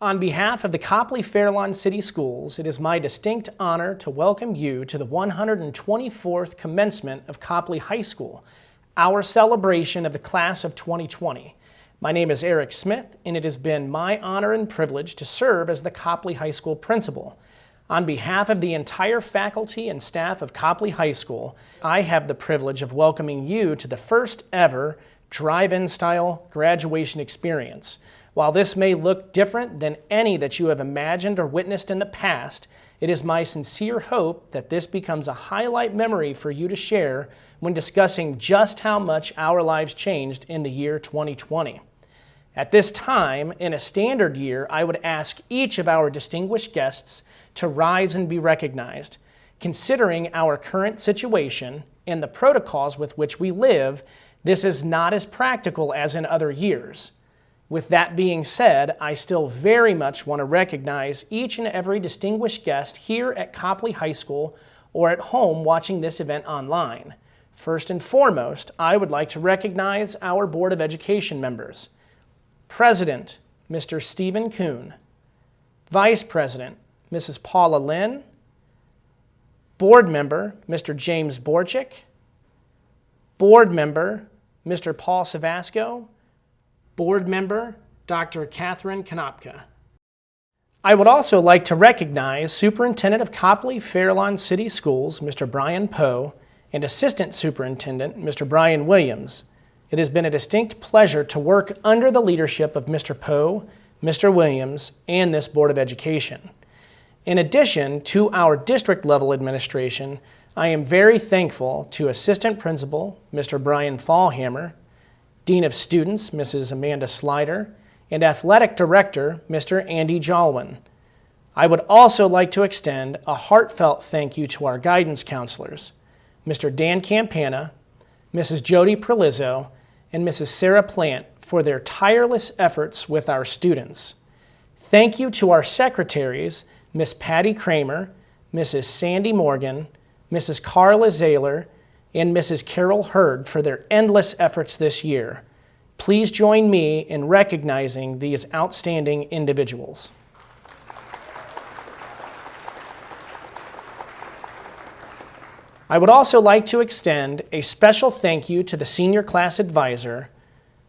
On behalf of the Copley-Fairlawn City Schools, it is my distinct honor to welcome you to the 124th commencement of Copley High School, our celebration of the class of 2020. My name is Eric Smith, and it has been my honor and privilege to serve as the Copley High School principal. On behalf of the entire faculty and staff of Copley High School, I have the privilege of welcoming you to the first ever drive-in style graduation experience. While this may look different than any that you have imagined or witnessed in the past, it is my sincere hope that this becomes a highlight memory for you to share when discussing just how much our lives changed in the year 2020. At this time, in a standard year, I would ask each of our distinguished guests to rise and be recognized. Considering our current situation and the protocols with which we live, this is not as practical as in other years. With that being said, I still very much want to recognize each and every distinguished guest here at Copley High School or at home watching this event online. First and foremost, I would like to recognize our Board of Education members. President, Mr. Stephen Kuhn. Vice President, Mrs. Paula Lynn. Board Member, Mr. James Borchik. Board Member, Mr. Paul Savasco. Board Member, Dr. Catherine Konopka. I would also like to recognize Superintendent of Copley-Fairlawn City Schools, Mr. Brian Poe, and Assistant Superintendent, Mr. Brian Williams. It has been a distinct pleasure to work under the leadership of Mr. Poe, Mr. Williams, and this Board of Education. In addition to our district level administration, I am very thankful to Assistant Principal, Mr. Brian Fallhammer, Dean of Students, Mrs. Amanda Slider, and Athletic Director, Mr. Andy Jalwin. I would also like to extend a heartfelt thank you to our guidance counselors, Mr. Dan Campana, Mrs. Jody Prelizzo, and Mrs. Sarah Plant for their tireless efforts with our students. Thank you to our secretaries, Miss Patty Kramer, Mrs. Sandy Morgan, Mrs. Carla Zahler, and Mrs. Carol Hurd for their endless efforts this year. Please join me in recognizing these outstanding individuals. I would also like to extend a special thank you to the senior class advisor,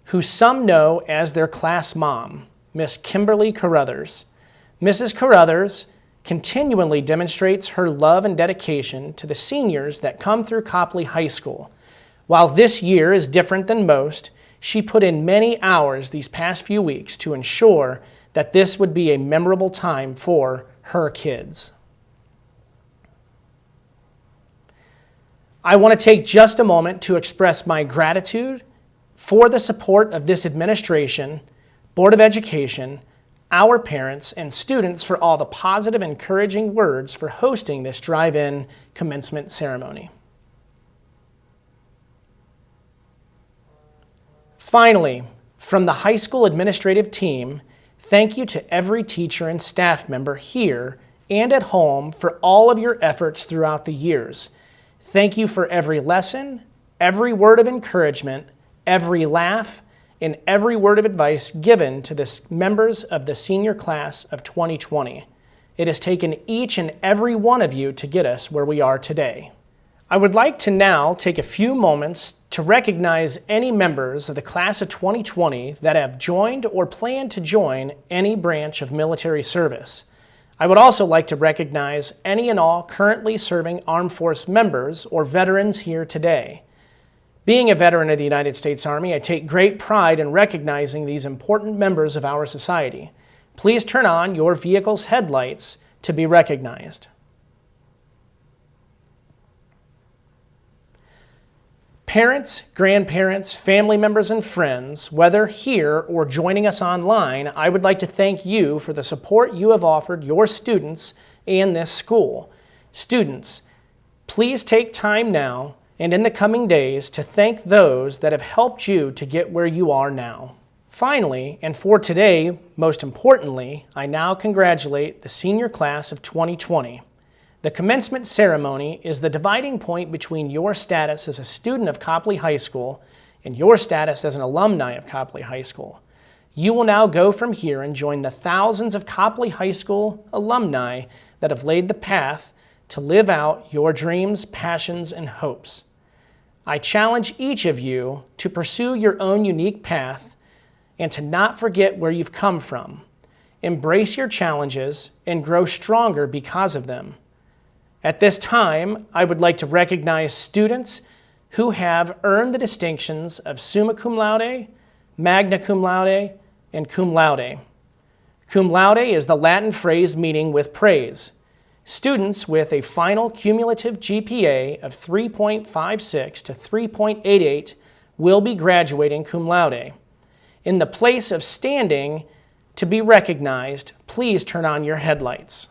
who some know as their class mom, Miss Kimberly Carruthers. Mrs. Carruthers continually demonstrates her love and dedication to the seniors that come through Copley High School. While this year is different than most, she put in many hours these past few weeks to ensure that this would be a memorable time for her kids. I want to take just a moment to express my gratitude for the support of this administration, Board of Education, our parents, and students for all the positive, encouraging words for hosting this drive-in commencement ceremony. Finally, from the high school administrative team, thank you to every teacher and staff member here and at home for all of your efforts throughout the years. Thank you for every lesson, every word of encouragement, every laugh, and every word of advice given to the members of the senior class of 2020. It has taken each and every one of you to get us where we are today. I would like to now take a few moments to recognize any members of the class of 2020 that have joined or plan to join any branch of military service. I would also like to recognize any and all currently serving Armed Force members or veterans here today. Being a veteran of the United States Army, I take great pride in recognizing these important members of our society. Please turn on your vehicle's headlights to be recognized. Parents, grandparents, family members, and friends, whether here or joining us online, I would like to thank you for the support you have offered your students and this school. Students, please take time now and in the coming days to thank those that have helped you to get where you are now. Finally, and for today, most importantly, I now congratulate the senior class of 2020. The commencement ceremony is the dividing point between your status as a student of Copley High School and your status as an alumni of Copley High School. You will now go from here and join the thousands of Copley High School alumni that have laid the path to live out your dreams, passions, and hopes. I challenge each of you to pursue your own unique path and to not forget where you've come from. Embrace your challenges and grow stronger because of them. At this time, I would like to recognize students who have earned the distinctions of summa cum laude, magna cum laude, and cum laude. Cum laude is the Latin phrase meaning with praise. Students with a final cumulative GPA of 3.56 to 3.88 will be graduating cum laude. In the place of standing to be recognized, please turn on your headlights.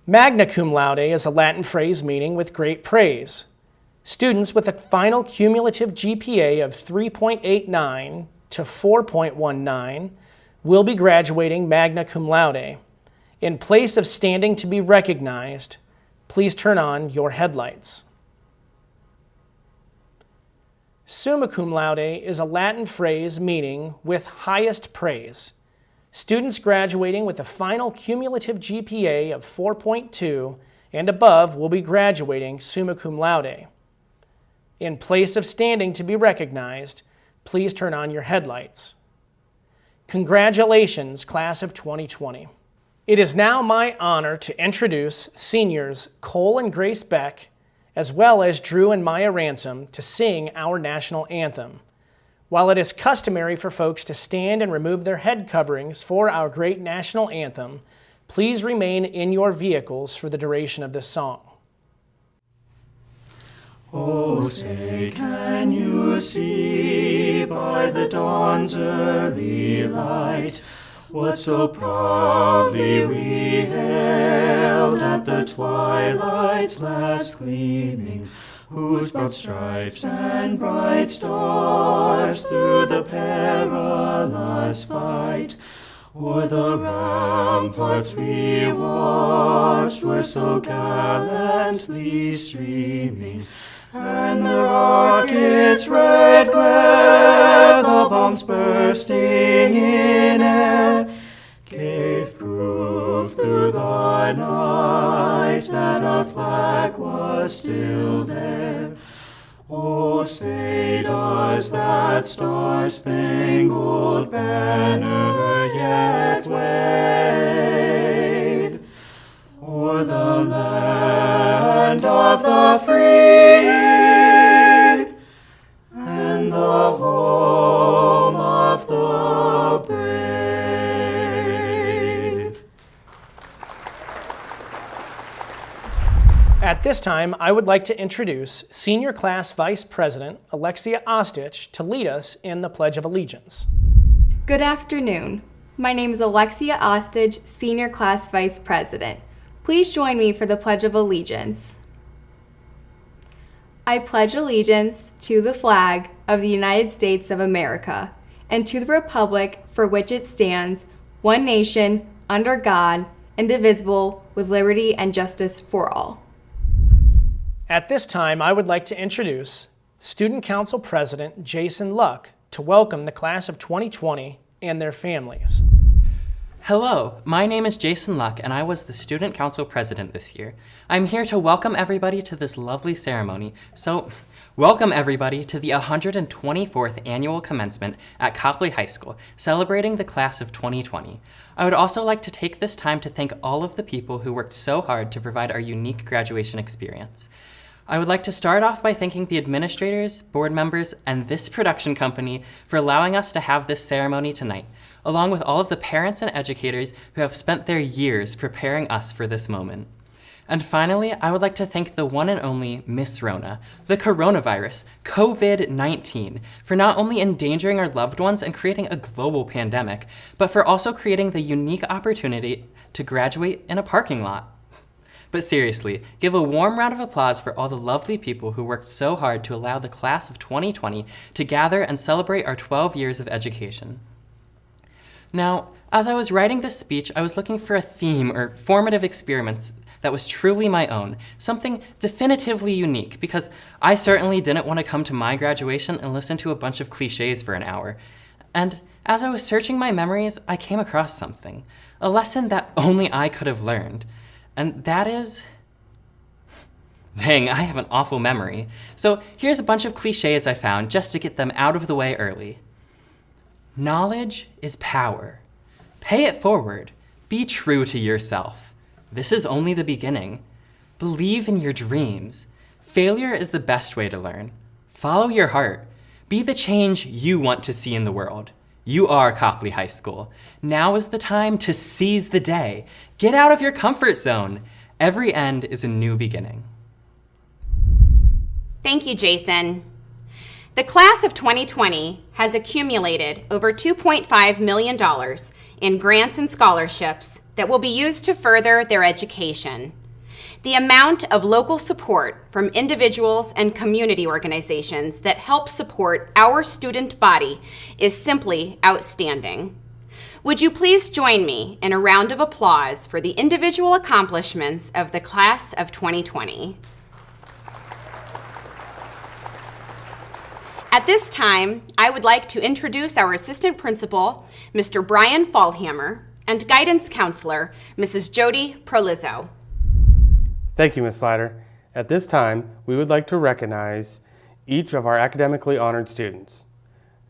Magna cum laude is a Latin phrase meaning with great praise. Students with a final cumulative GPA of 3.89 to 4.19 will be graduating magna cum laude. In place of standing to be recognized, please turn on your headlights. Summa cum laude is a Latin phrase meaning with highest praise. Students graduating with a final cumulative GPA of 4.2 and above will be graduating summa cum laude. In place of standing to be recognized, please turn on your headlights. Congratulations, class of 2020. It is now my honor to introduce seniors Cole and Grace Beck, as well as Drew and Maya Ransom, to sing our national anthem. While it is customary for folks to stand and remove their head coverings for our great national anthem, please remain in your vehicles for the duration of this song. Oh, say, can you see by the dawn's early light what so proudly we hailed at the twilight's last gleaming, whose broad stripes and bright stars through the perilous fight o'er the ramparts we watched were so gallantly streaming, and the rocket's red glare, the bombs bursting in air, gave proof through the night that our flag was still there. Oh, say, does that star-spangled banner yet wave o'er the land of the free and the home of the brave? At this time, I would like to introduce Senior Class Vice President Alexia Ostich to lead us in the Pledge of Allegiance. Good afternoon. My name is Alexia Ostich, Senior Class Vice President. Please join me for the Pledge of Allegiance. I pledge allegiance to the flag of the United States of America and to the republic for which it stands, one nation, under God, indivisible, with liberty and justice for all. At this time, I would like to introduce Student Council President Jason Luck to welcome the class of 2020 and their families. Hello, my name is Jason Luck, and I was the Student Council President this year. I'm here to welcome everybody to this lovely ceremony. So, welcome everybody to the 124th Annual Commencement at Copley High School, celebrating the class of 2020. I would also like to take this time to thank all of the people who worked so hard to provide our unique graduation experience. I would like to start off by thanking the administrators, board members, and this production company for allowing us to have this ceremony tonight, along with all of the parents and educators who have spent their years preparing us for this moment. And finally, I would like to thank the one and only Miss Rona, the coronavirus, COVID-19, for not only endangering our loved ones and creating a global pandemic, but for also creating the unique opportunity to graduate in a parking lot. But seriously, give a warm round of applause for all the lovely people who worked so hard to allow the class of 2020 to gather and celebrate our 12 years of education. Now, as I was writing this speech, I was looking for a theme or formative experience that was truly my own, something definitively unique, because I certainly didn't want to come to my graduation and listen to a bunch of cliches for an hour. And as I was searching my memories, I came across something, a lesson that only I could have learned, and that is... Dang, I have an awful memory. So here's a bunch of cliches I found just to get them out of the way early. Knowledge is power. Pay it forward. Be true to yourself. This is only the beginning. Believe in your dreams. Failure is the best way to learn. Follow your heart. Be the change you want to see in the world. You are Copley High School. Now is the time to seize the day. Get out of your comfort zone. Every end is a new beginning. Thank you, Jason. The class of 2020 has accumulated over $2.5 million in grants and scholarships that will be used to further their education. The amount of local support from individuals and community organizations that help support our student body is simply outstanding. Would you please join me in a round of applause for the individual accomplishments of the class of 2020? At this time, I would like to introduce our assistant principal, Mr. Brian Fallhammer, and guidance counselor, Mrs. Jody Prolizzo. Thank you, Ms. Slider. At this time, we would like to recognize each of our academically honored students.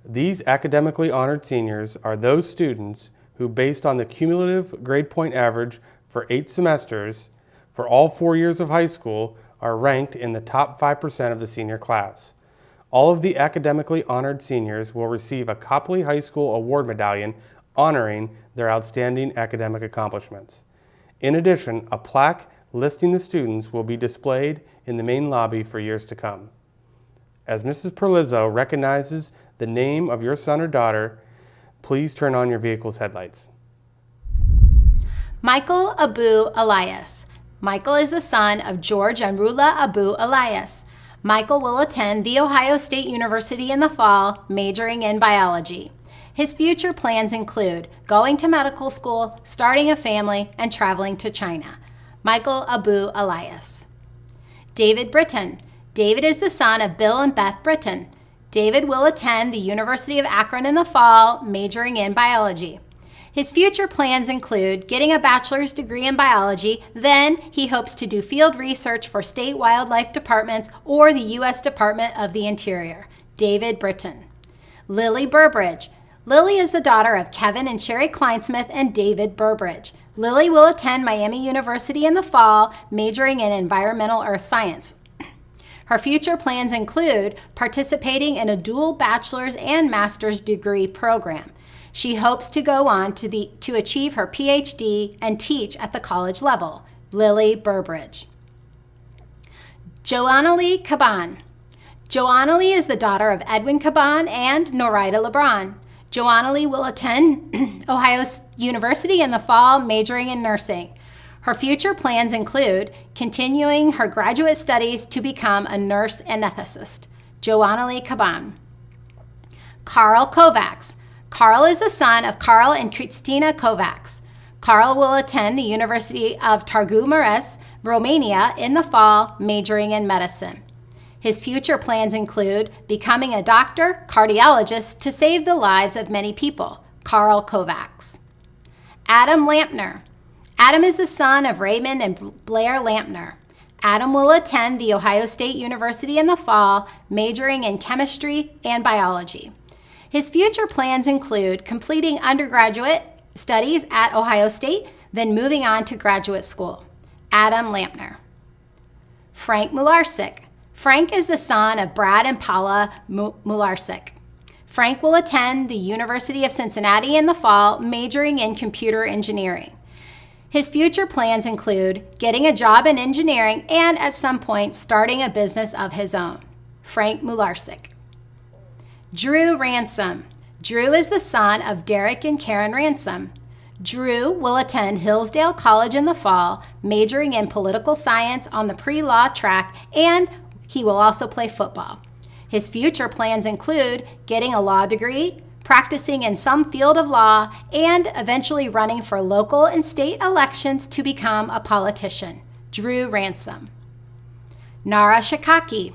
These academically honored seniors are those students who, based on the cumulative grade point average for 8 semesters for all 4 years of high school, are ranked in the top 5% of the senior class. All of the academically honored seniors will receive a Copley High School Award Medallion honoring their outstanding academic accomplishments. In addition, a plaque listing the students will be displayed in the main lobby for years to come. As Mrs. Perlizzo recognizes the name of your son or daughter, please turn on your vehicle's headlights. Michael Abu Elias. Michael is the son of George Amrullah Abu Elias. Michael will attend The Ohio State University in the fall, majoring in biology. His future plans include going to medical school, starting a family, and traveling to China. Michael Abu Elias. David Britton. David is the son of Bill and Beth Britton. David will attend the University of Akron in the fall, majoring in biology. His future plans include getting a bachelor's degree in biology, then he hopes to do field research for state wildlife departments or the U.S. Department of the Interior. David Britton. Lily Burbridge. Lily is the daughter of Kevin and Sherry Kleinsmith and David Burbridge. Lily will attend Miami University in the fall, majoring in environmental earth science. Her future plans include participating in a dual bachelor's and master's degree program. She hopes to go on to achieve her PhD and teach at the college level. Lily Burbridge. Joanna Lee Caban. Joanna Lee is the daughter of Edwin Caban and Norida LeBron. Joanna Lee will attend Ohio University in the fall, majoring in nursing. Her future plans include continuing her graduate studies to become a nurse anesthetist. Joanna Lee Caban. Carl Kovacs. Carl is the son of Carl and Christina Kovacs. Carl will attend the University of Târgu Mureș, Romania in the fall, majoring in medicine. His future plans include becoming a doctor, cardiologist to save the lives of many people. Carl Kovacs. Adam Lampner. Adam is the son of Raymond and Blair Lampner. Adam will attend The Ohio State University in the fall, majoring in chemistry and biology. His future plans include completing undergraduate studies at Ohio State, then moving on to graduate school. Adam Lampner. Frank Mularczyk. Frank is the son of Brad and Paula Mularczyk. Frank will attend the University of Cincinnati in the fall, majoring in computer engineering. His future plans include getting a job in engineering and at some point starting a business of his own. Frank Mularczyk. Drew Ransom. Drew is the son of Derek and Karen Ransom. Drew will attend Hillsdale College in the fall, majoring in political science on the pre-law track, and he will also play football. His future plans include getting a law degree, practicing in some field of law, and eventually running for local and state elections to become a politician. Drew Ransom. Nara Shakaki.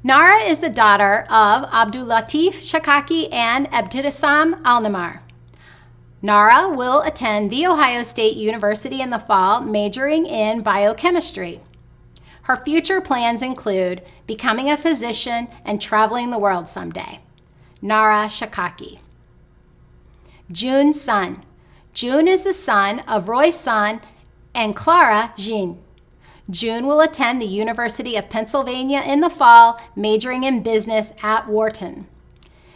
Nara is the daughter of Abdulatif Shakaki and Ebtidasam Alnamar. Nara will attend The Ohio State University in the fall, majoring in biochemistry. Her future plans include becoming a physician and traveling the world someday. Nara Shakaki. June Sun. June is the son of Roy Sun and Clara Jean. June will attend the University of Pennsylvania in the fall, majoring in business at Wharton.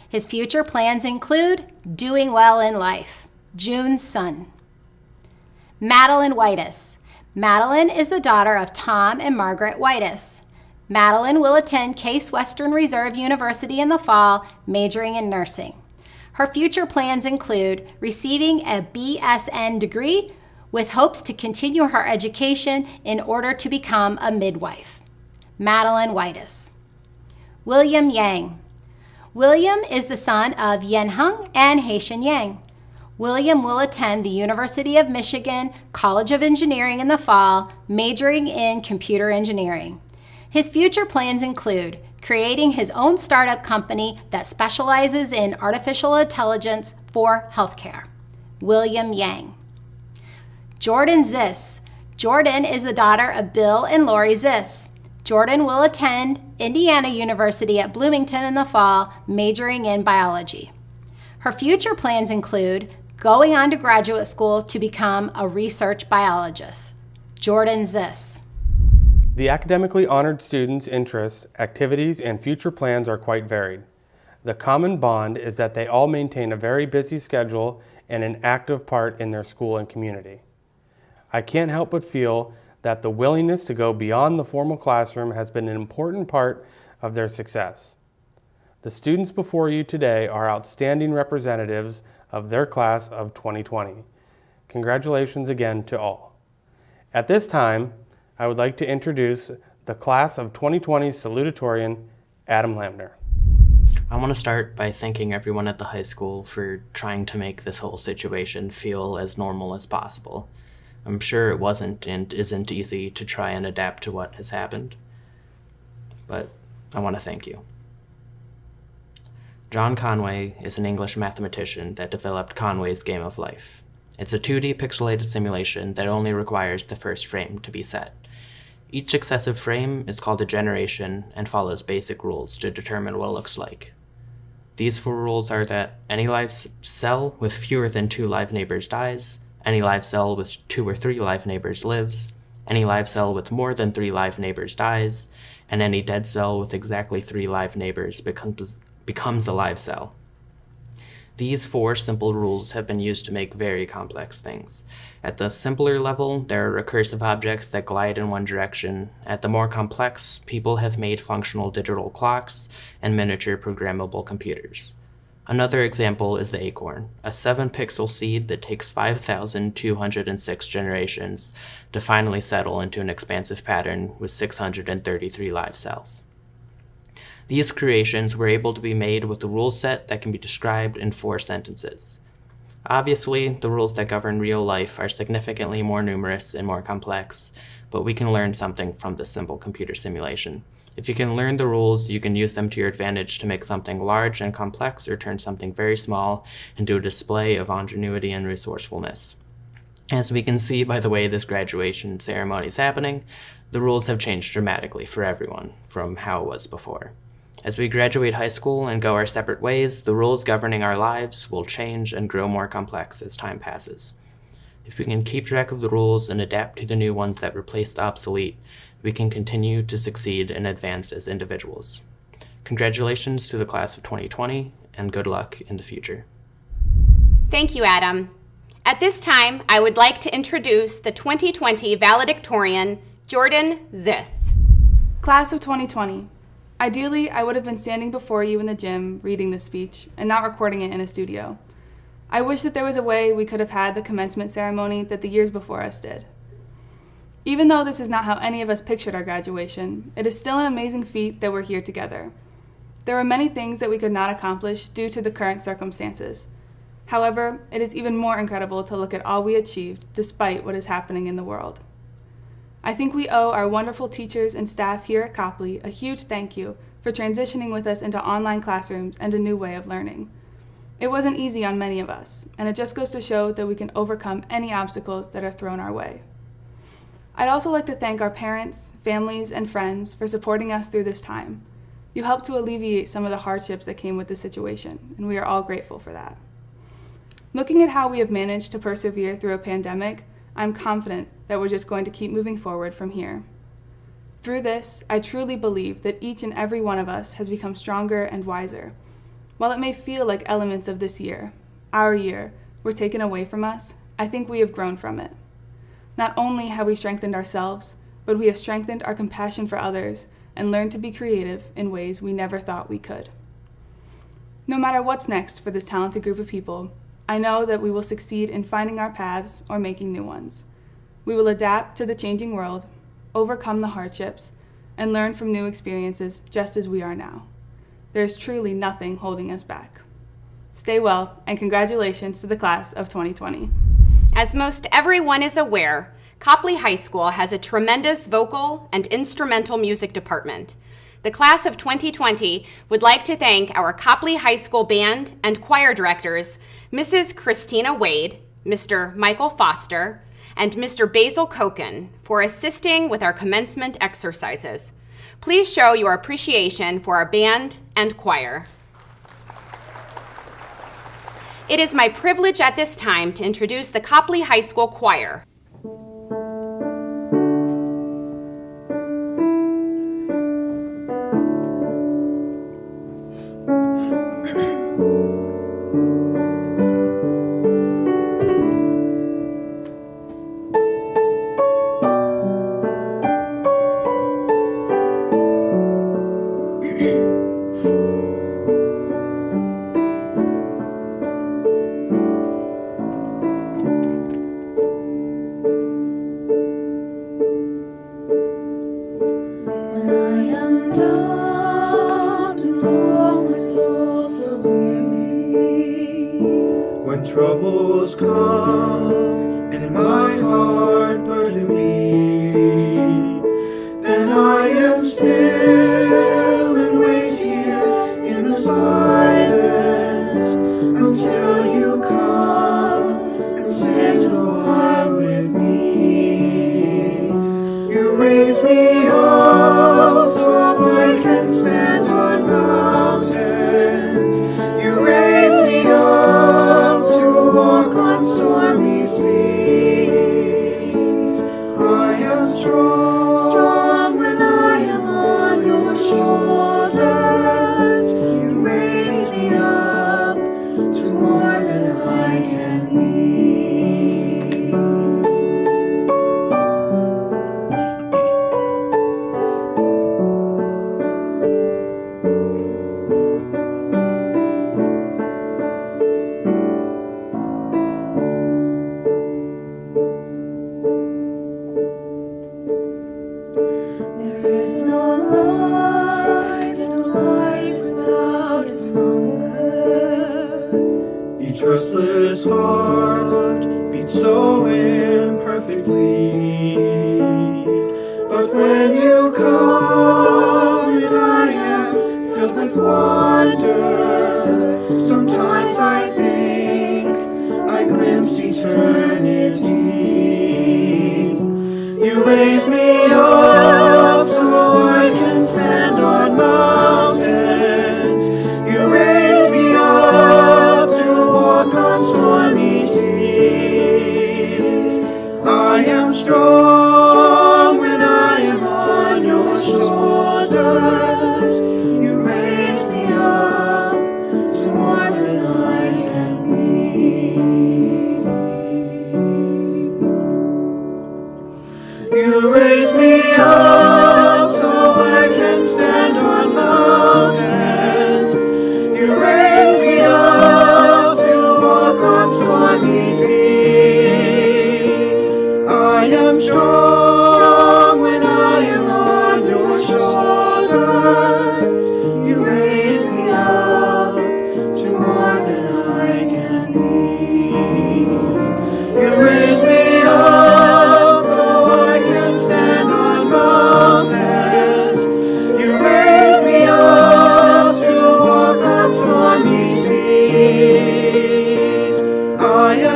His future plans include doing well in life. June's son. Madeline Whitus. Madeline is the daughter of Tom and Margaret Whitus. Madeline will attend Case Western Reserve University in the fall, majoring in nursing. Her future plans include receiving a BSN degree with hopes to continue her education in order to become a midwife. Madeline Whitus. William Yang. William is the son of Yen Hung and Haitian Yang. William will attend the University of Michigan College of Engineering in the fall, majoring in computer engineering. His future plans include creating his own startup company that specializes in artificial intelligence for healthcare. William Yang. Jordan Ziss. Jordan is the daughter of Bill and Lori Ziss. Jordan will attend Indiana University at Bloomington in the fall, majoring in biology. Her future plans include going on to graduate school to become a research biologist. Jordan Ziss. The academically honored students' interests, activities, and future plans are quite varied. The common bond is that they all maintain a very busy schedule and an active part in their school and community. I can't help but feel that the willingness to go beyond the formal classroom has been an important part of their success. The students before you today are outstanding representatives of their class of 2020. Congratulations again to all. At this time, I would like to introduce the class of 2020's salutatorian, Adam Lamner. I want to start by thanking everyone at the high school for trying to make this whole situation feel as normal as possible. I'm sure it wasn't and isn't easy to try and adapt to what has happened, but I want to thank you. John Conway is an English mathematician that developed Conway's Game of Life. It's a 2D pixelated simulation that only requires the first frame to be set. Each successive frame is called a generation and follows basic rules to determine what it looks like. These 4 rules are that any live cell with fewer than 2 live neighbors dies, any live cell with 2 or 3 live neighbors lives, any live cell with more than 3 live neighbors dies, and any dead cell with exactly 3 live neighbors becomes a live cell. These 4 simple rules have been used to make very complex things. At the simpler level, there are recursive objects that glide in one direction. At the more complex, people have made functional digital clocks and miniature programmable computers. Another example is the acorn, a 7-pixel seed that takes 5,206 generations to finally settle into an expansive pattern with 633 live cells. These creations were able to be made with a rule set that can be described in 4 sentences. Obviously, the rules that govern real life are significantly more numerous and more complex, but we can learn something from this simple computer simulation. If you can learn the rules, you can use them to your advantage to make something large and complex or turn something very small into a display of ingenuity and resourcefulness. As we can see by the way this graduation ceremony is happening, the rules have changed dramatically for everyone from how it was before. As we graduate high school and go our separate ways, the rules governing our lives will change and grow more complex as time passes. If we can keep track of the rules and adapt to the new ones that replace the obsolete, we can continue to succeed and advance as individuals. Congratulations to the class of 2020, and good luck in the future. Thank you, Adam. At this time, I would like to introduce the 2020 valedictorian, Jordan Ziss. Class of 2020. Ideally, I would have been standing before you in the gym reading this speech and not recording it in a studio. I wish that there was a way we could have had the commencement ceremony that the years before us did. Even though this is not how any of us pictured our graduation, it is still an amazing feat that we're here together. There are many things that we could not accomplish due to the current circumstances. However, it is even more incredible to look at all we achieved despite what is happening in the world. I think we owe our wonderful teachers and staff here at Copley a huge thank you for transitioning with us into online classrooms and a new way of learning. It wasn't easy on many of us, and it just goes to show that we can overcome any obstacles that are thrown our way. I'd also like to thank our parents, families, and friends for supporting us through this time. You helped to alleviate some of the hardships that came with the situation, and we are all grateful for that. Looking at how we have managed to persevere through a pandemic, I'm confident that we're just going to keep moving forward from here. Through this, I truly believe that each and every one of us has become stronger and wiser. While it may feel like elements of this year, our year, were taken away from us, I think we have grown from it. Not only have we strengthened ourselves, but we have strengthened our compassion for others and learned to be creative in ways we never thought we could. No matter what's next for this talented group of people, I know that we will succeed in finding our paths or making new ones. We will adapt to the changing world, overcome the hardships, and learn from new experiences just as we are now. There is truly nothing holding us back. Stay well, and congratulations to the class of 2020. As most everyone is aware, Copley High School has a tremendous vocal and instrumental music department. The class of 2020 would like to thank our Copley High School band and choir directors, Mrs. Christina Wade, Mr. Michael Foster, and Mr. Basil Koken, for assisting with our commencement exercises. Please show your appreciation for our band and choir. It is my privilege at this time to introduce the Copley High School Choir. When troubles come and in my heart burden be, then I am still and wait here in the silence until you come and sit a while with me. You raise me up so I can stand on mountains. You raise me up to walk on stormy seas. I am strong when I am on your shoulders. You raise me up to more than I can need. There is no life without its hunger. Each restless heart beats so imperfectly. But when you come and I am filled with wonder, sometimes I think I glimpse eternity. You raise me up so I can stand on mountains. You raise me up to walk on stormy seas. I am strong when I am on your shoulders. You raise me up to more than I can be. You raise me up so I can stand on mountains. You raise me up to walk on stormy seas. I am strong when I am on your shoulders. You raise me up to more than I can need. You raise me up so I can stand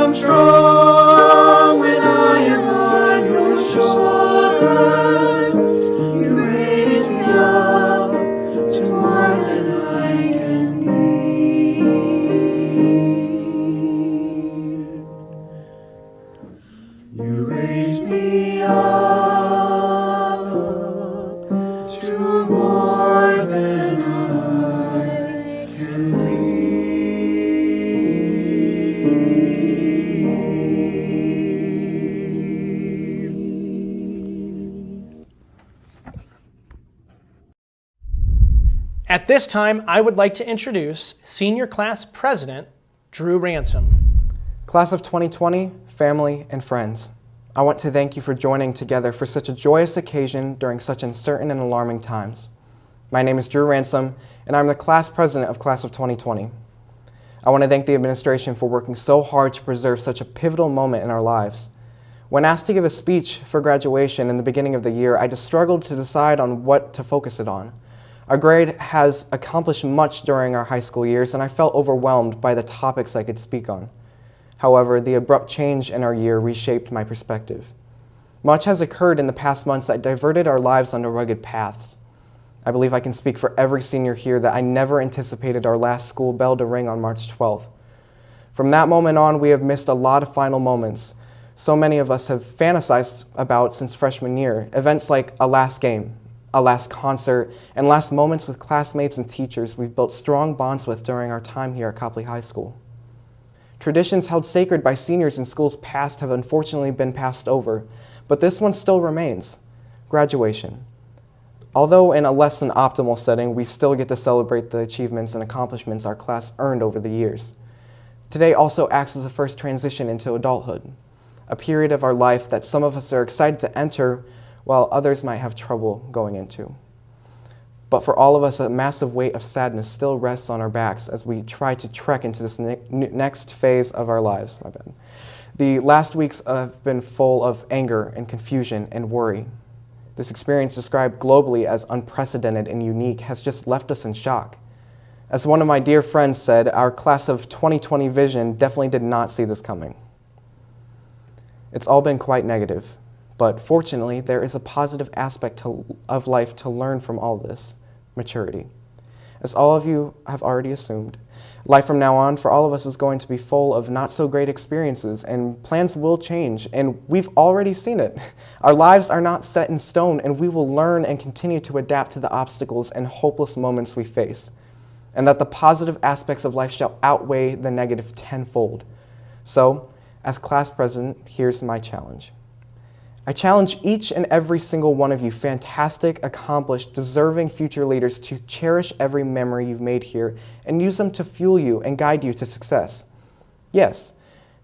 am strong when I am on your shoulders. You raise me up to more than I can need. You raise me up to more than I can At this time, I would like to introduce Senior Class President, Drew Ransom. Class of 2020, family, and friends, I want to thank you for joining together for such a joyous occasion during such uncertain and alarming times. My name is Drew Ransom, and I'm the Class President of Class of 2020. I want to thank the administration for working so hard to preserve such a pivotal moment in our lives. When asked to give a speech for graduation in the beginning of the year, I just struggled to decide on what to focus it on. Our grade has accomplished much during our high school years, and I felt overwhelmed by the topics I could speak on. However, the abrupt change in our year reshaped my perspective. Much has occurred in the past months that diverted our lives onto rugged paths. I believe I can speak for every senior here that I never anticipated our last school bell to ring on March 12th. From that moment on, we have missed a lot of final moments so many of us have fantasized about since freshman year, events like a last game, a last concert, and last moments with classmates and teachers we've built strong bonds with during our time here at Copley High School. Traditions held sacred by seniors in schools past have unfortunately been passed over, but this one still remains: graduation. Although in a less than optimal setting, we still get to celebrate the achievements and accomplishments our class earned over the years. Today also acts as a first transition into adulthood, a period of our life that some of us are excited to enter while others might have trouble going into. But for all of us, a massive weight of sadness still rests on our backs as we try to trek into this next phase of our lives. The last weeks have been full of anger and confusion and worry. This experience, described globally as unprecedented and unique, has just left us in shock. As one of my dear friends said, our class of 2020 vision definitely did not see this coming. It's all been quite negative. But fortunately, there is a positive aspect of life to learn from all this: maturity. As all of you have already assumed, life from now on for all of us is going to be full of not so great experiences, and plans will change, and we've already seen it. Our lives are not set in stone, and we will learn and continue to adapt to the obstacles and hopeless moments we face, and that the positive aspects of life shall outweigh the negative tenfold. So, as class president, here's my challenge. I challenge each and every single one of you fantastic, accomplished, deserving future leaders to cherish every memory you've made here and use them to fuel you and guide you to success. Yes,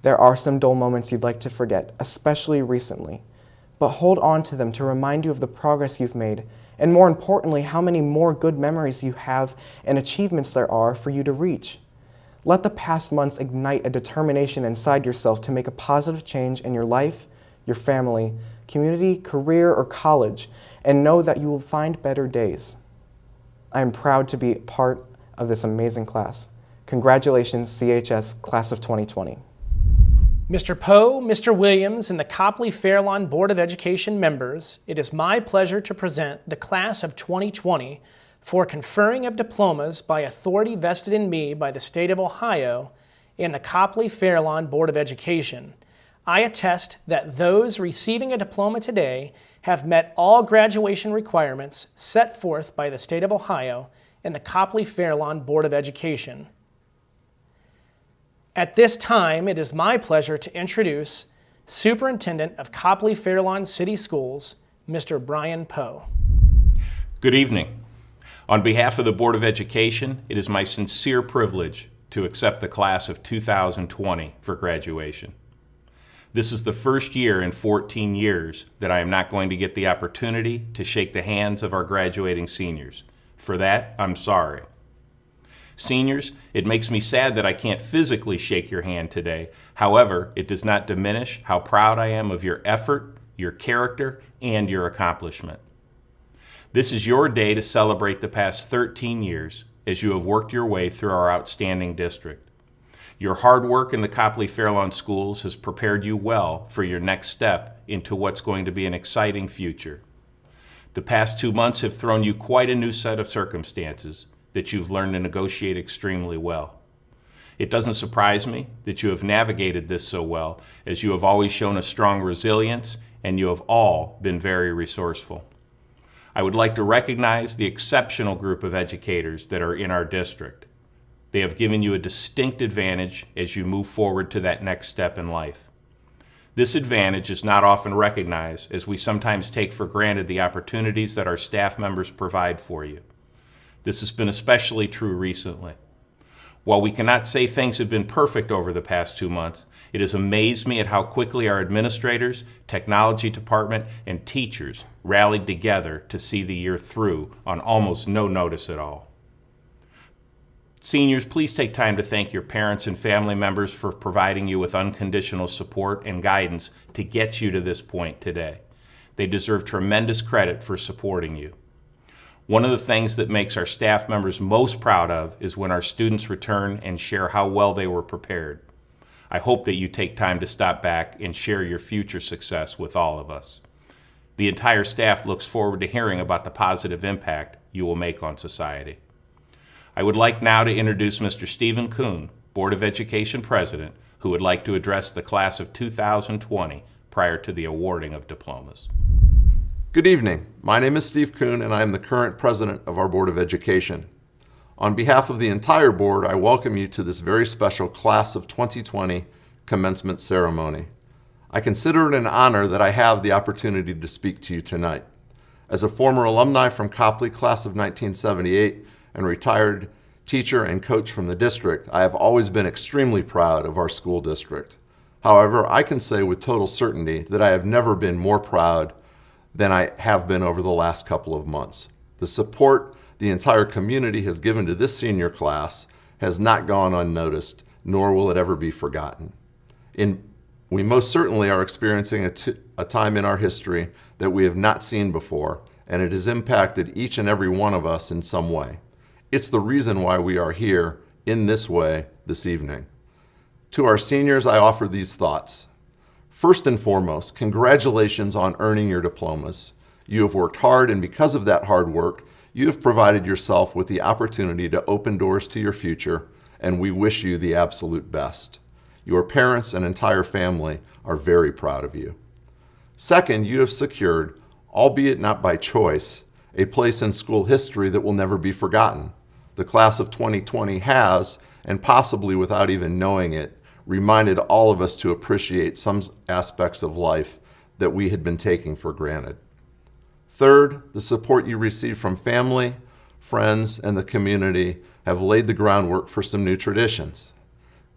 there are some dull moments you'd like to forget, especially recently, but hold on to them to remind you of the progress you've made, and more importantly, how many more good memories you have and achievements there are for you to reach. Let the past months ignite a determination inside yourself to make a positive change in your life, your family, community, career, or college, and know that you will find better days. I am proud to be part of this amazing class. Congratulations, CHS Class of 2020. Mr. Poe, Mr. Williams, and the Copley-Fairlawn Board of Education members, it is my pleasure to present the Class of 2020 for conferring of diplomas by authority vested in me by the State of Ohio and the Copley-Fairlawn Board of Education. I attest that those receiving a diploma today have met all graduation requirements set forth by the State of Ohio and the Copley-Fairlawn Board of Education. At this time, it is my pleasure to introduce Superintendent of Copley-Fairlawn City Schools, Mr. Brian Poe. Good evening. On behalf of the Board of Education, it is my sincere privilege to accept the class of 2020 for graduation. This is the first year in 14 years that I am not going to get the opportunity to shake the hands of our graduating seniors. For that, I'm sorry. Seniors, it makes me sad that I can't physically shake your hand today. However, it does not diminish how proud I am of your effort, your character, and your accomplishment. This is your day to celebrate the past 13 years as you have worked your way through our outstanding district. Your hard work in the Copley-Fairlawn schools has prepared you well for your next step into what's going to be an exciting future. The past 2 months have thrown you quite a new set of circumstances that you've learned to negotiate extremely well. It doesn't surprise me that you have navigated this so well, as you have always shown a strong resilience and you have all been very resourceful. I would like to recognize the exceptional group of educators that are in our district. They have given you a distinct advantage as you move forward to that next step in life. This advantage is not often recognized, as we sometimes take for granted the opportunities that our staff members provide for you. This has been especially true recently. While we cannot say things have been perfect over the past 2 months, it has amazed me at how quickly our administrators, technology department, and teachers rallied together to see the year through on almost no notice at all. Seniors, please take time to thank your parents and family members for providing you with unconditional support and guidance to get you to this point today. They deserve tremendous credit for supporting you. One of the things that makes our staff members most proud of is when our students return and share how well they were prepared. I hope that you take time to stop back and share your future success with all of us. The entire staff looks forward to hearing about the positive impact you will make on society. I would like now to introduce Mr. Stephen Kuhn, Board of Education President, who would like to address the class of 2020 prior to the awarding of diplomas. Good evening. My name is Steve Kuhn, and I am the current president of our Board of Education. On behalf of the entire board, I welcome you to this very special Class of 2020 commencement ceremony. I consider it an honor that I have the opportunity to speak to you tonight. As a former alumni from Copley Class of 1978 and retired teacher and coach from the district, I have always been extremely proud of our school district. However, I can say with total certainty that I have never been more proud than I have been over the last couple of months. The support the entire community has given to this senior class has not gone unnoticed, nor will it ever be forgotten. We most certainly are experiencing a time in our history that we have not seen before, and it has impacted each and every one of us in some way. It's the reason why we are here in this way this evening. To our seniors, I offer these thoughts. First and foremost, congratulations on earning your diplomas. You have worked hard, and because of that hard work, you have provided yourself with the opportunity to open doors to your future, and we wish you the absolute best. Your parents and entire family are very proud of you. Second, you have secured, albeit not by choice, a place in school history that will never be forgotten. The class of 2020 has, and possibly without even knowing it, reminded all of us to appreciate some aspects of life that we had been taking for granted. Third, the support you receive from family, friends, and the community have laid the groundwork for some new traditions.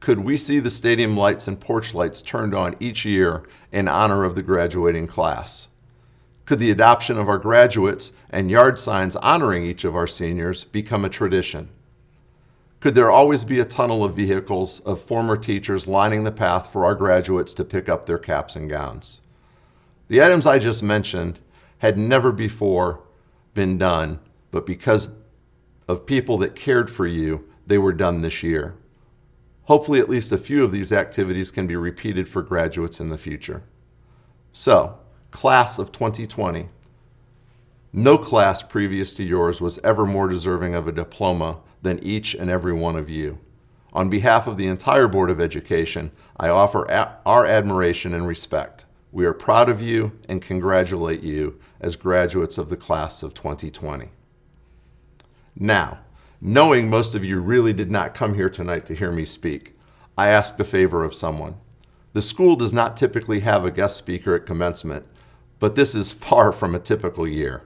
Could we see the stadium lights and porch lights turned on each year in honor of the graduating class? Could the adoption of our graduates and yard signs honoring each of our seniors become a tradition? Could there always be a tunnel of vehicles of former teachers lining the path for our graduates to pick up their caps and gowns? The items I just mentioned had never before been done, but because of people that cared for you, they were done this year. Hopefully at least a few of these activities can be repeated for graduates in the future. So, class of 2020. No class previous to yours was ever more deserving of a diploma than each and every one of you. On behalf of the entire Board of Education, I offer our admiration and respect. We are proud of you and congratulate you as graduates of the class of 2020. Now, knowing most of you really did not come here tonight to hear me speak, I ask the favor of someone. The school does not typically have a guest speaker at commencement, but this is far from a typical year.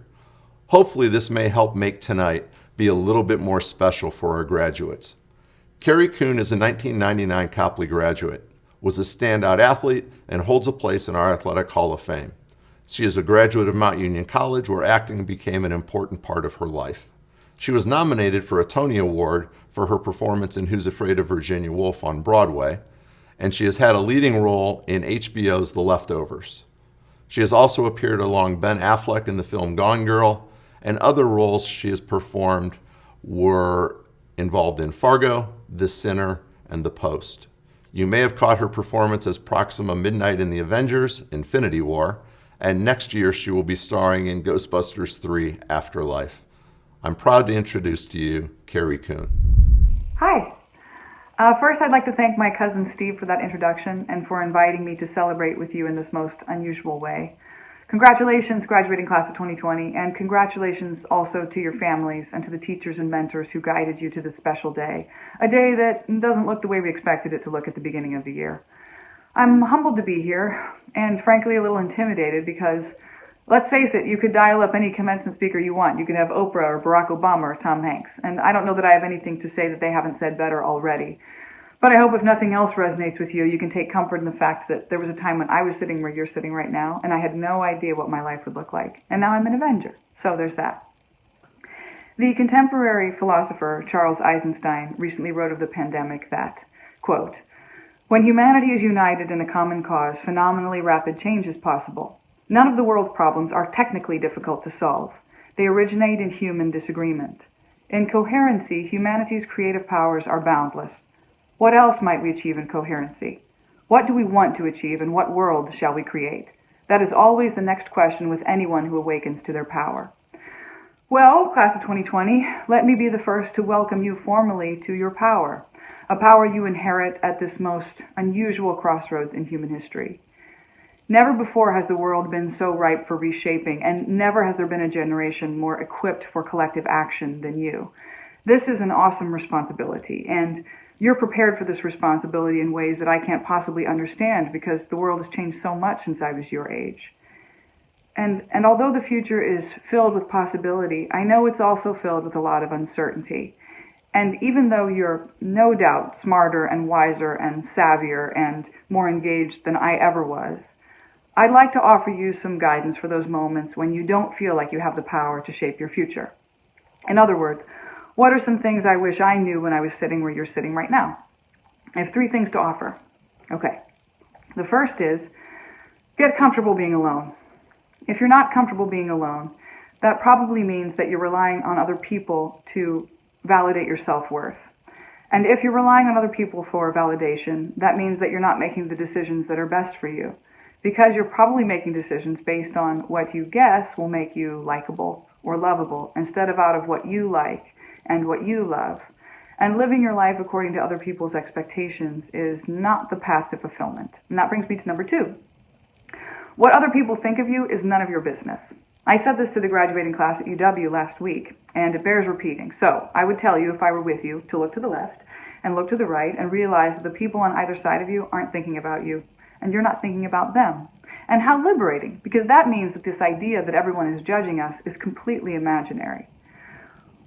Hopefully this may help make tonight be a little bit more special for our graduates. Carrie Kuhn is a 1999 Copley graduate, was a standout athlete, and holds a place in our Athletic Hall of Fame. She is a graduate of Mount Union College, where acting became an important part of her life. She was nominated for a Tony Award for her performance in Who's Afraid of Virginia Woolf on Broadway, and she has had a leading role in HBO's The Leftovers. She has also appeared along Ben Affleck in the film Gone Girl, and other roles she has performed were involved in Fargo, The Sinner, and The Post. You may have caught her performance as Proxima Midnight in the Avengers: Infinity War, and next year she will be starring in Ghostbusters 3: Afterlife. I'm proud to introduce to you Carrie Coon. Hi. First, I'd like to thank my cousin Steve for that introduction and for inviting me to celebrate with you in this most unusual way. Congratulations, graduating class of 2020, and congratulations also to your families and to the teachers and mentors who guided you to this special day, a day that doesn't look the way we expected it to look at the beginning of the year. I'm humbled to be here, and frankly a little intimidated because, let's face it, you could dial up any commencement speaker you want. You could have Oprah or Barack Obama or Tom Hanks, and I don't know that I have anything to say that they haven't said better already. But I hope if nothing else resonates with you, you can take comfort in the fact that there was a time when I was sitting where you're sitting right now, and I had no idea what my life would look like. And now I'm an Avenger. So there's that. The contemporary philosopher Charles Eisenstein recently wrote of the pandemic that, quote, "When humanity is united in a common cause, phenomenally rapid change is possible. None of the world's problems are technically difficult to solve. They originate in human disagreement. In coherency, humanity's creative powers are boundless. What else might we achieve in coherency? What do we want to achieve, and what world shall we create? That is always the next question with anyone who awakens to their power." Well, class of 2020, let me be the first to welcome you formally to your power, a power you inherit at this most unusual crossroads in human history. Never before has the world been so ripe for reshaping, and never has there been a generation more equipped for collective action than you. This is an awesome responsibility, and you're prepared for this responsibility in ways that I can't possibly understand because the world has changed so much since I was your age. And although the future is filled with possibility, I know it's also filled with a lot of uncertainty. And even though you're no doubt smarter and wiser and savvier and more engaged than I ever was, I'd like to offer you some guidance for those moments when you don't feel like you have the power to shape your future. In other words, what are some things I wish I knew when I was sitting where you're sitting right now? I have 3 things to offer. Okay. The first is, get comfortable being alone. If you're not comfortable being alone, that probably means that you're relying on other people to validate your self-worth. And if you're relying on other people for validation, that means that you're not making the decisions that are best for you, because you're probably making decisions based on what you guess will make you likable or lovable, instead of out of what you like and what you love. And living your life according to other people's expectations is not the path to fulfillment. And that brings me to number 2. What other people think of you is none of your business. I said this to the graduating class at UW last week, and it bears repeating. So I would tell you, if I were with you, to look to the left and look to the right and realize that the people on either side of you aren't thinking about you, and you're not thinking about them. And how liberating, because that means that this idea that everyone is judging us is completely imaginary.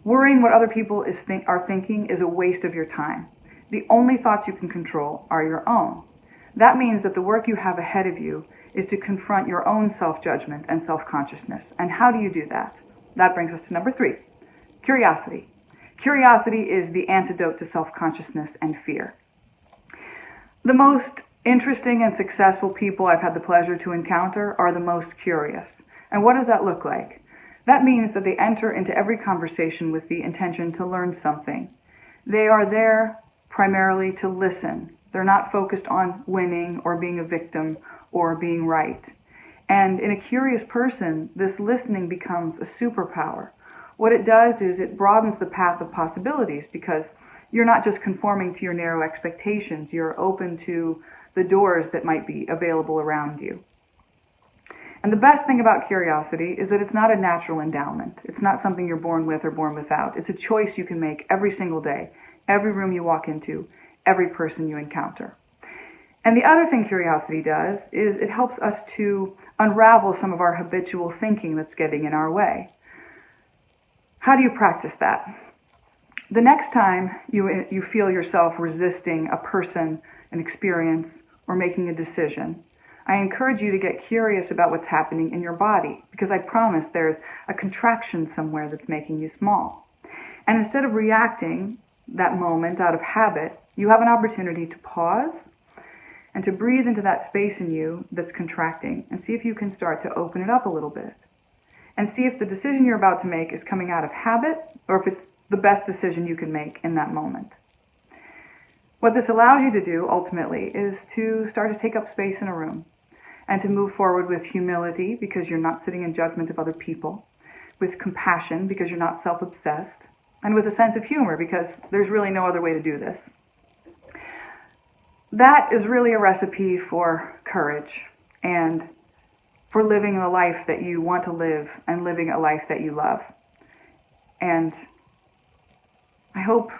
Worrying what other people are thinking is a waste of your time. The only thoughts you can control are your own. That means that the work you have ahead of you is to confront your own self-judgment and self-consciousness. And how do you do that? That brings us to number 3, curiosity. Curiosity is the antidote to self-consciousness and fear. The most interesting and successful people I've had the pleasure to encounter are the most curious. And what does that look like? That means that they enter into every conversation with the intention to learn something. They are there primarily to listen. They're not focused on winning or being a victim or being right. And in a curious person, this listening becomes a superpower. What it does is it broadens the path of possibilities, because you're not just conforming to your narrow expectations, you're open to the doors that might be available around you. And the best thing about curiosity is that it's not a natural endowment. It's not something you're born with or born without. It's a choice you can make every single day, every room you walk into, every person you encounter. And the other thing curiosity does is it helps us to unravel some of our habitual thinking that's getting in our way. How do you practice that? The next time you feel yourself resisting a person, an experience, or making a decision, I encourage you to get curious about what's happening in your body, because I promise there's a contraction somewhere that's making you small. And instead of reacting that moment out of habit, you have an opportunity to pause and to breathe into that space in you that's contracting and see if you can start to open it up a little bit. And see if the decision you're about to make is coming out of habit or if it's the best decision you can make in that moment. What this allows you to do, ultimately, is to start to take up space in a room and to move forward with humility because you're not sitting in judgment of other people, with compassion because you're not self-obsessed, and with a sense of humor because there's really no other way to do this. That is really a recipe for courage and for living the life that you want to live and living a life that you love. And I hope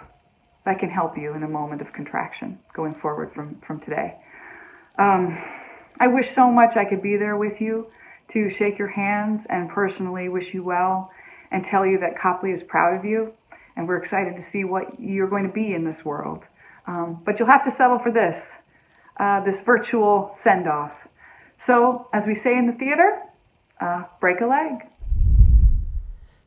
that can help you in a moment of contraction going forward from today. I wish so much I could be there with you to shake your hands and personally wish you well and tell you that Copley is proud of you and we're excited to see what you're going to be in this world. But you'll have to settle for this virtual send-off. So, as we say in the theater, break a leg.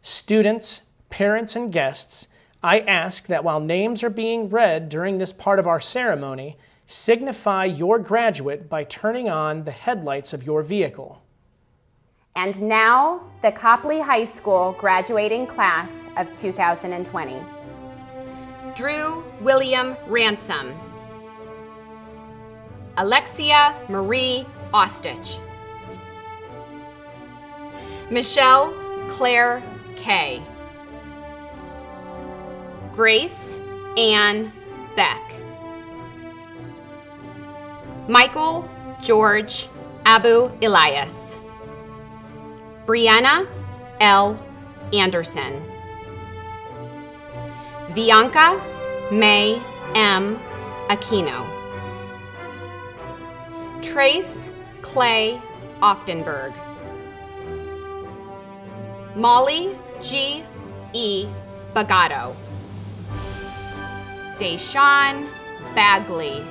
Students, parents, and guests, I ask that while names are being read during this part of our ceremony, signify your graduate by turning on the headlights of your vehicle. And now, the Copley High School graduating class of 2020. Drew William Ransom. Alexia Marie Ostich. Michelle Claire Kay. Grace Ann Beck. Michael George Abu Elias. Brianna L. Anderson. Bianca May M. Aquino. Trace Clay Oftenberg. Molly G. E. Bagato. Deshaun Bagley.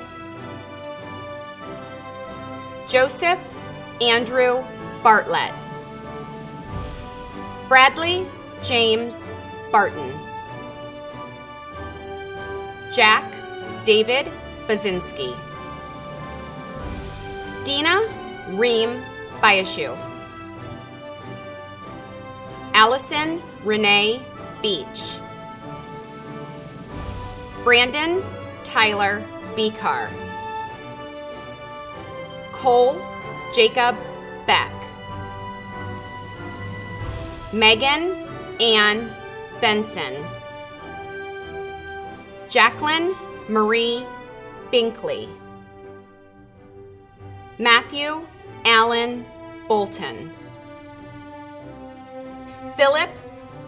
Joseph Andrew Bartlett. Bradley James Barton. Jack David Bazinski. Dina Reem Bayashu. Allison Renee Beach. Brandon Tyler Bekar. Cole Jacob Beck. Megan Ann Benson. Jacqueline Marie Binkley. Matthew Allen Bolton. Philip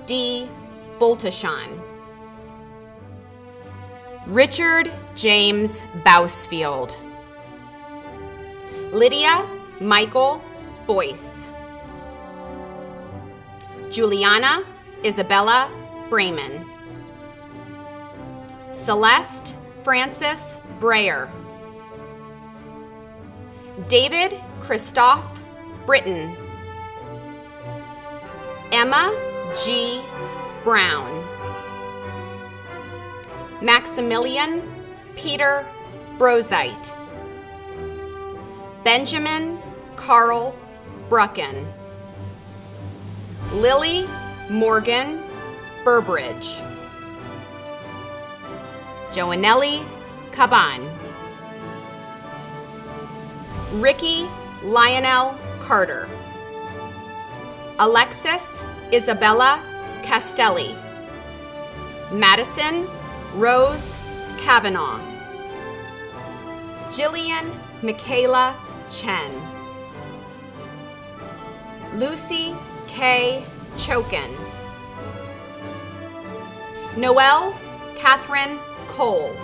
D. Boltashon. Richard James Bousfield. Lydia Michael Boyce. Juliana Isabella Brayman. Celeste Francis Breyer. David Christoph Britton. Emma G. Brown. Maximilian Peter Brozite. Benjamin Carl Brucken. Lily Morgan Burbridge. Joanelli Caban. Ricky Lionel Carter. Alexis Isabella Castelli. Madison Rose Kavanaugh. Jillian Michaela Chen. Lucy K. Chokin. Noelle Catherine Cole.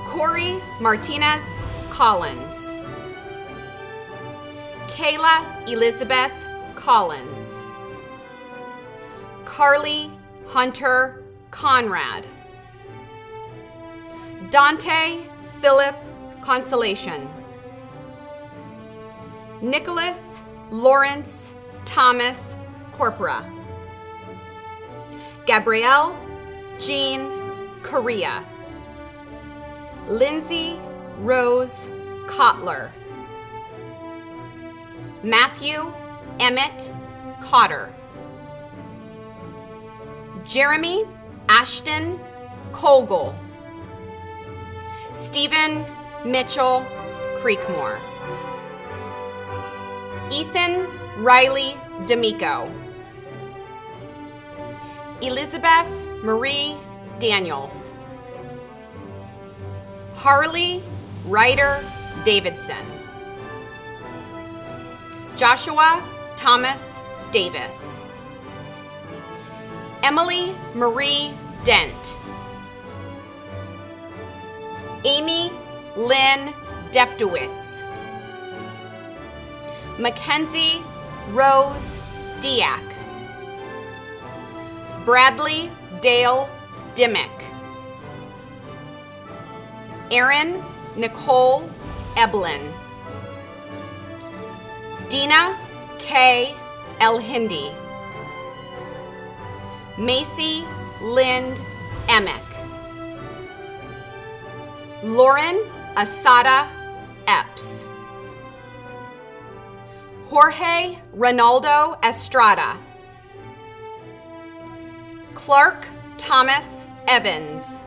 Corey Martinez Collins. Kayla Elizabeth Collins. Carly Hunter Conrad. Dante Philip Consolation. Nicholas Lawrence Thomas Corpora. Gabrielle Jean Correa. Lindsay Rose Kotler. Matthew Emmett Cotter. Jeremy Ashton Colgall, Stephen Mitchell Creekmore, Ethan Riley D'Amico, Elizabeth Marie Daniels, Harley Ryder Davidson, Joshua Thomas Davis, Emily Marie Dent, Amy Lynn Deptowitz, Mackenzie Rose Diak, Bradley Dale Dimmick, Erin Nicole Eblin, Dina K. El-Hindi, Macy Lind Emick, Lauren Asada Epps, Jorge Ronaldo Estrada, Clark Thomas Evans,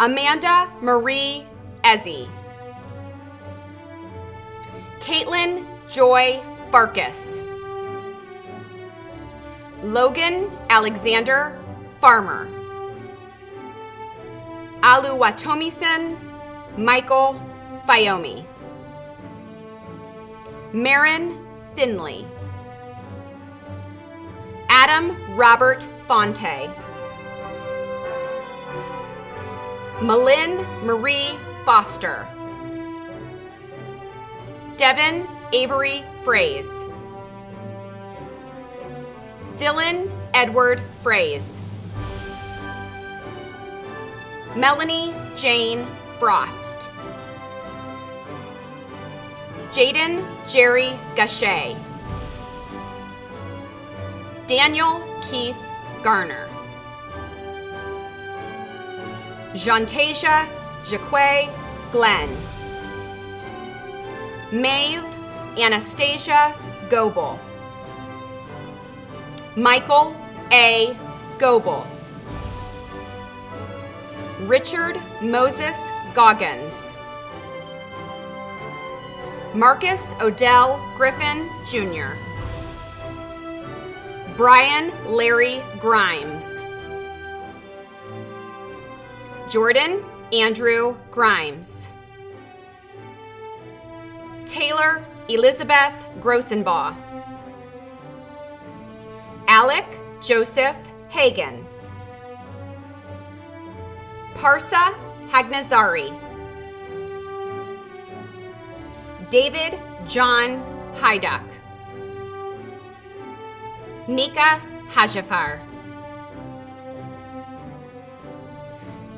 Amanda Marie Ezzy, Caitlin Joy Farkas, Logan Alexander Farmer, Aluwatomison Michael Fayomi, Marin Finley, Adam Robert Fonte, Malin Marie Foster, Devin Avery Fraze, Dylan Edward Fraze, Melanie Jane Frost, Jaden Jerry Gachet, Daniel Keith Garner, Jantasia Jaque Glenn, Maeve Anastasia Goebel, Michael A. Goebel, Richard Moses Goggins, Marcus Odell Griffin Jr., Brian Larry Grimes, Jordan Andrew Grimes, Taylor Elizabeth Grossenbaugh, Alec Joseph Hagan, Parsa Hagnazari, David John Hyduck, Nika Hajafar,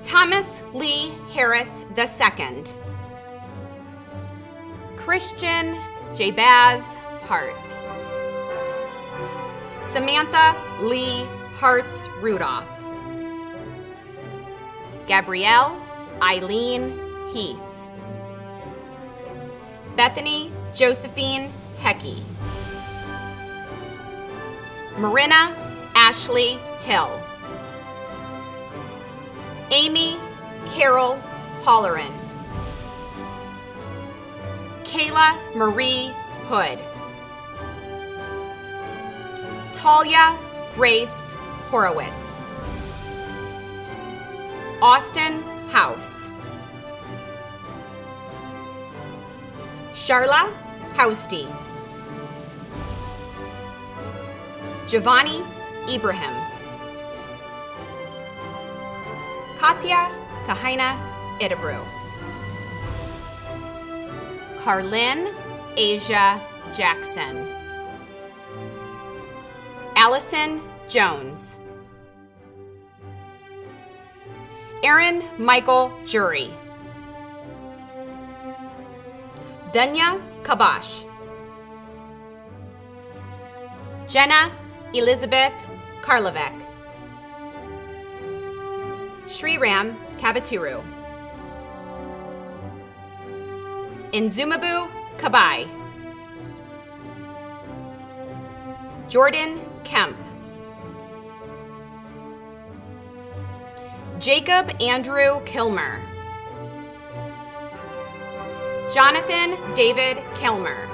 Thomas Lee Harris II, Christian Jabaz Hart, Samantha Lee Hartz Rudolph, Gabrielle Eileen Heath, Bethany Josephine Hecky, Marina Ashley Hill, Amy Carol Holleran, Kayla Marie Hood, Talia Grace Horowitz, Austin House, Sharla Housty, Giovanni Ibrahim, Katya Kahaina Idabru, Carlin Asia Jackson, Allison Jones, Aaron Michael Jury, Dunya Kabash, Jenna Elizabeth Karlovic, Sriram Kavaturu, Inzumabu Kabai, Jordan Kemp, Jacob Andrew Kilmer. Jonathan David Kilmer.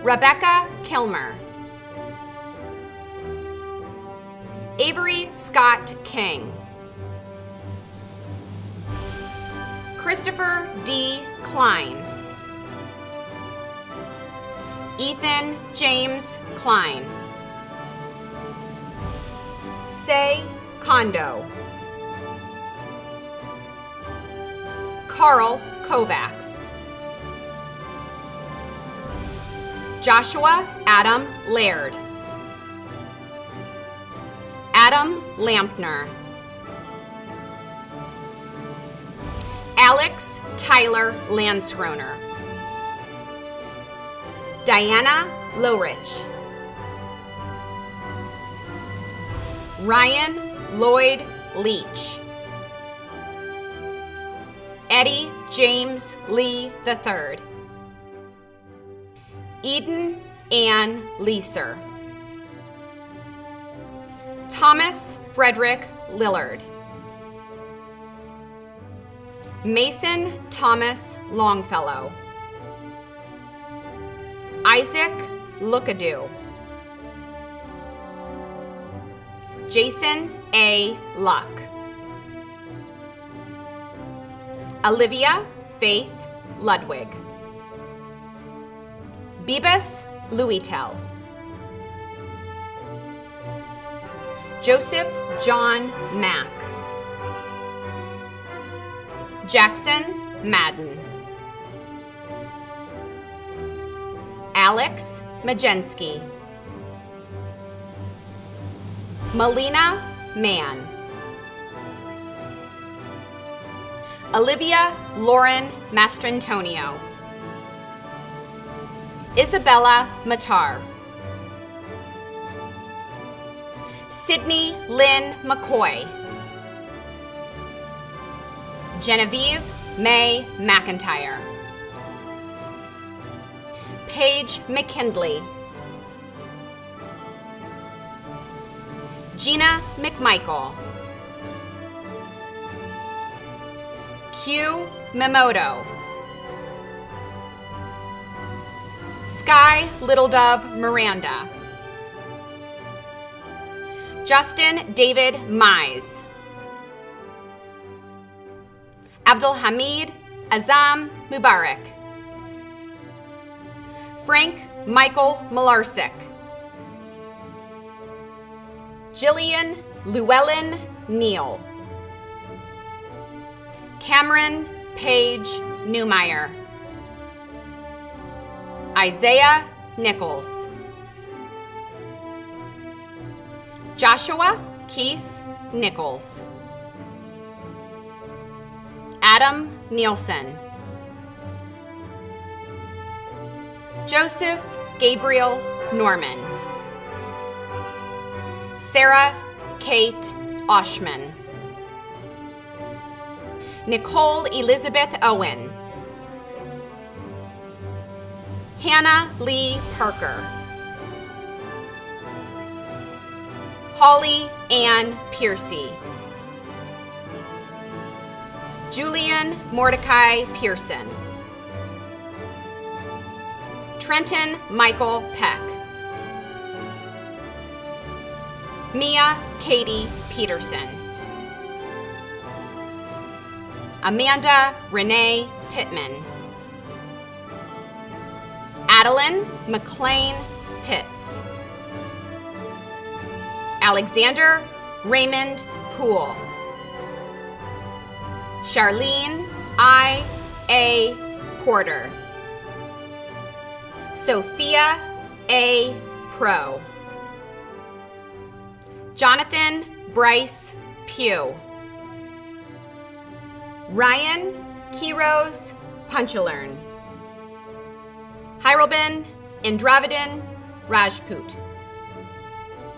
Rebecca Kilmer. Avery Scott King. Christopher D. Klein. Ethan James Klein. Say Kondo. Carl Kovacs. Joshua Adam Laird. Adam Lampner. Alex Tyler Landskroner. Diana Lowrich. Ryan Lloyd Leach. Eddie James Lee III. Eden Ann Leeser. Thomas Frederick Lillard. Mason Thomas Longfellow. Isaac Lookadoo. Jason A. Luck. Olivia Faith Ludwig. Bebus Louitel. Joseph John Mack. Jackson Madden. Alex Majensky. Melina Mann. Olivia Lauren Mastrantonio. Isabella Matar. Sydney Lynn McCoy. Genevieve May McIntyre. Paige McKindley. Gina McMichael. Q Memoto. Sky Little Dove Miranda. Justin David Mize. Abdulhamid Azam Mubarak. Frank Michael Malarsic. Jillian Llewellyn Neal. Cameron Page Newmeyer. Isaiah Nichols. Joshua Keith Nichols. Adam Nielsen. Joseph Gabriel Norman. Sarah Kate Oshman. Nicole Elizabeth Owen. Hannah Lee Parker. Holly Ann Piercy. Julian Mordecai Pearson. Trenton Michael Peck. Mia Katie Peterson. Amanda Renee Pittman. Adeline McLean Pitts. Alexander Raymond Poole. Charlene I. A. Porter. Sophia A. Pro. Jonathan Bryce Pugh. Ryan Kiros Punchalern. Hyrobin Indravidin Rajput.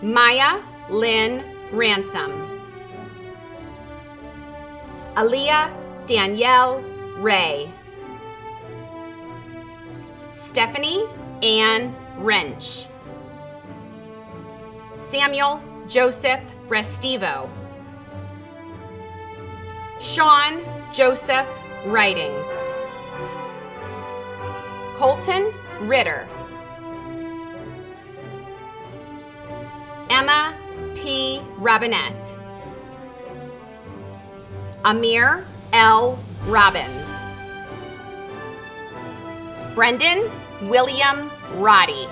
Maya Lynn Ransom. Aaliyah Danielle Ray. Stephanie Ann Wrench. Samuel Joseph Restivo. Sean Joseph Ridings. Colton Ritter. Emma P. Robinette. Amir L. Robbins. Brendan William Roddy.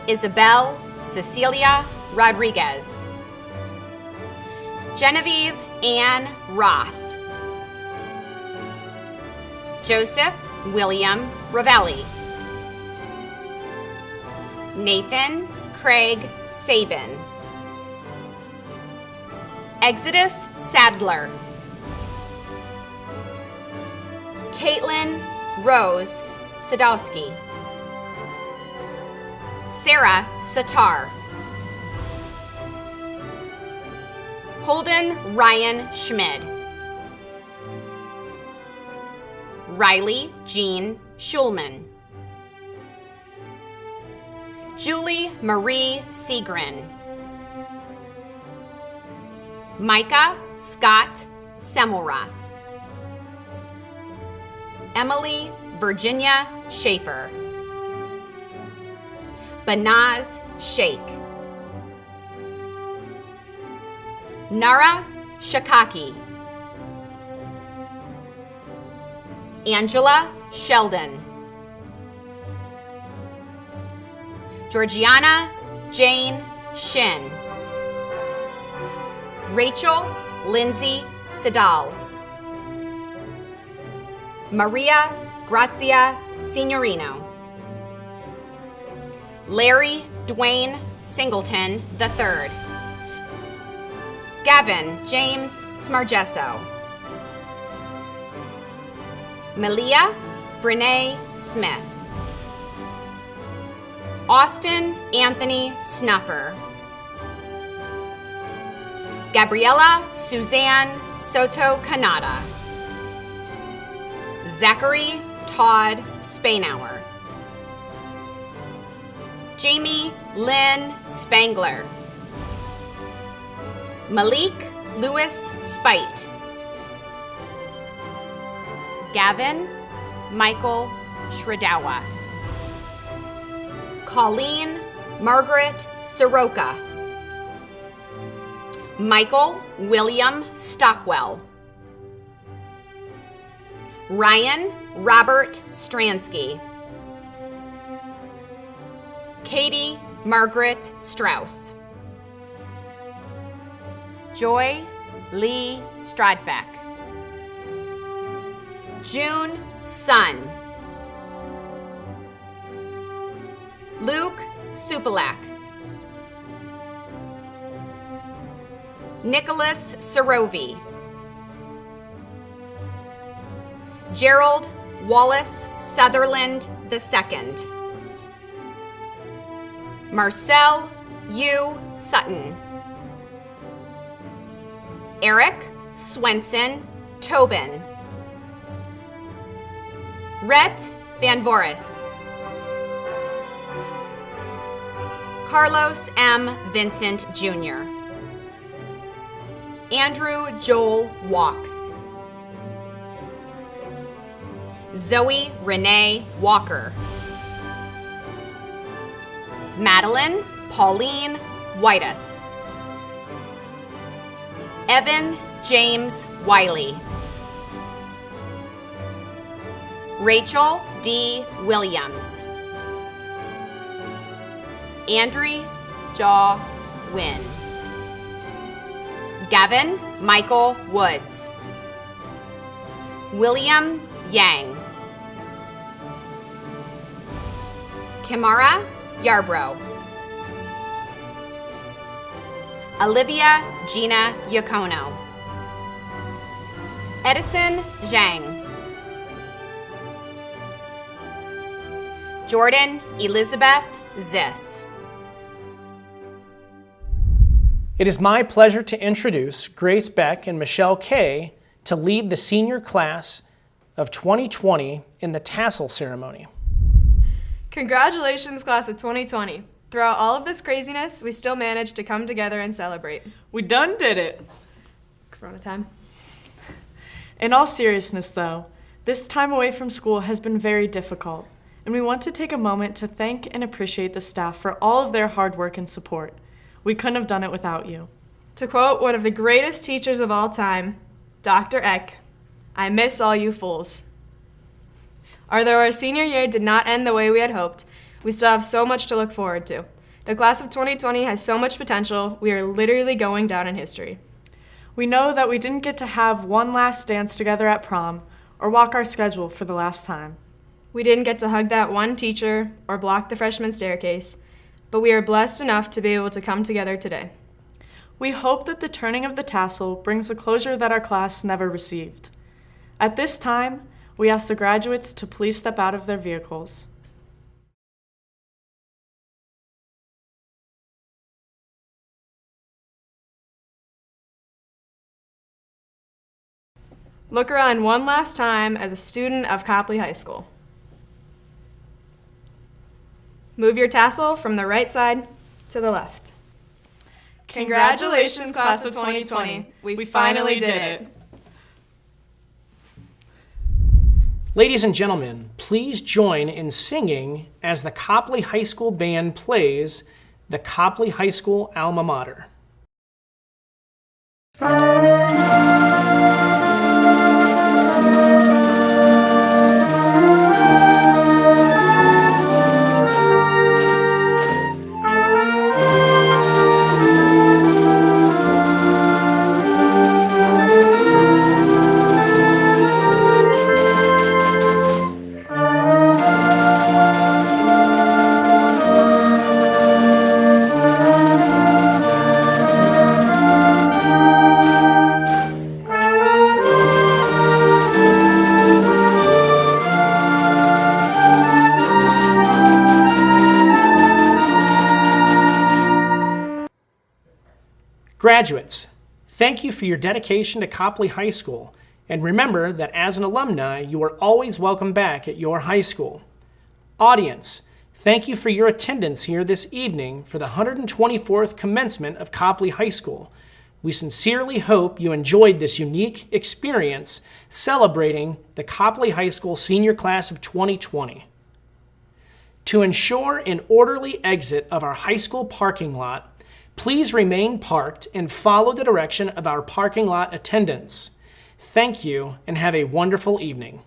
Isabel Cecilia Rodriguez. Genevieve Ann Roth. Joseph William Ravelli. Nathan Craig Sabin. Exodus Sadler. Caitlin Rose Sadowski. Sarah Satar. Holden Ryan Schmid. Riley Jean Schulman. Julie Marie Segrin. Micah Scott Semmelroth. Emily Virginia Schaefer. Banaz Sheikh. Nara Shakaki. Angela Sheldon. Georgiana Jane Shin. Rachel Lindsay Sidal. Maria Grazia Signorino. Larry Dwayne Singleton III. Gavin James Smargesso. Malia Brene Smith. Austin Anthony Snuffer. Gabriella Suzanne Soto Canada. Zachary Todd Spainauer. Jamie Lynn Spangler. Malik Lewis Spite. Gavin Michael Shredawa. Colleen Margaret Soroka. Michael William Stockwell. Ryan Robert Stransky. Katie Margaret Strauss. Joy Lee Stradbeck. June Sun. Luke Supalak. Nicholas Sarovi. Gerald Wallace Sutherland II. Marcel U. Sutton. Eric Swenson Tobin. Rhett Van Voris. Carlos M. Vincent Jr. Andrew Joel Walks. Zoe Renee Walker. Madeline Pauline Whitus. Evan James Wiley. Rachel D. Williams. Andrew Jaw Wynn. Gavin Michael Woods. William Yang. Kimara Yarbrough. Olivia Gina Yacono. Edison Zhang. Jordan Elizabeth Ziss. It is my pleasure to introduce Grace Beck and Michelle Kay to lead the senior class of 2020 in the tassel ceremony. Congratulations, class of 2020. Throughout all of this craziness, we still managed to come together and celebrate. We done did it. Corona time. In all seriousness, though, this time away from school has been very difficult, and we want to take a moment to thank and appreciate the staff for all of their hard work and support. We couldn't have done it without you. To quote one of the greatest teachers of all time, Dr. Eck, "I miss all you fools." Although our senior year did not end the way we had hoped, we still have so much to look forward to. The class of 2020 has so much potential, we are literally going down in history. We know that we didn't get to have one last dance together at prom or walk our schedule for the last time. We didn't get to hug that one teacher or block the freshman staircase, but we are blessed enough to be able to come together today. We hope that the turning of the tassel brings the closure that our class never received. At this time, we ask the graduates to please step out of their vehicles. Look around one last time as a student of Copley High School. Move your tassel from the right side to the left. Congratulations, class of 2020. We finally did it. Ladies and gentlemen, please join in singing as the Copley High School Band plays the Copley High School Alma Mater. Graduates, thank you for your dedication to Copley High School, and remember that as an alumni, you are always welcome back at your high school. Audience, thank you for your attendance here this evening for the 124th commencement of Copley High School. We sincerely hope you enjoyed this unique experience celebrating the Copley High School senior class of 2020. To ensure an orderly exit of our high school parking lot, please remain parked and follow the direction of our parking lot attendants. Thank you and have a wonderful evening.